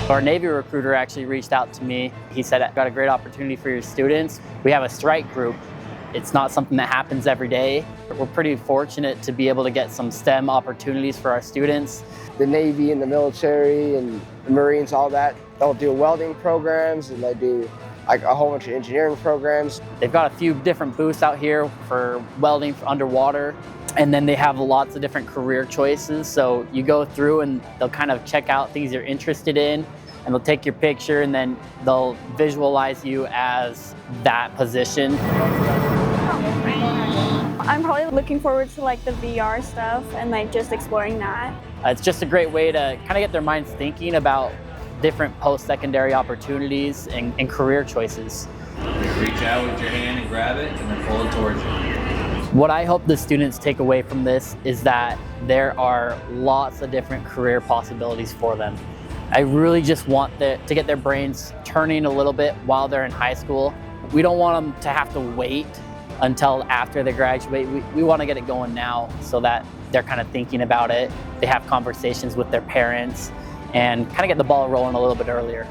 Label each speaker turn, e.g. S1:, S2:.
S1: Our Navy recruiter actually reached out to me. He said, "I've got a great opportunity for your students. We have a strike group. It's not something that happens every day. We're pretty fortunate to be able to get some STEM opportunities for our students."
S2: The Navy and the military and the Marines, all that, they'll do welding programs and they do like a whole bunch of engineering programs.
S1: They've got a few different booths out here for welding for underwater, and then they have lots of different career choices. So you go through and they'll kind of check out things you're interested in, and they'll take your picture and then they'll visualize you as that position.
S3: I'm probably looking forward to like the VR stuff and like just exploring that.
S1: It's just a great way to kind of get their minds thinking about different post-secondary opportunities and career choices.
S4: Reach out with your hand and grab it and then pull it towards you.
S1: What I hope the students take away from this is that there are lots of different career possibilities for them. I really just want to get their brains turning a little bit while they're in high school. We don't want them to have to wait until after they graduate. We want to get it going now so that they're kind of thinking about it. They have conversations with their parents and kind of get the ball rolling a little bit earlier.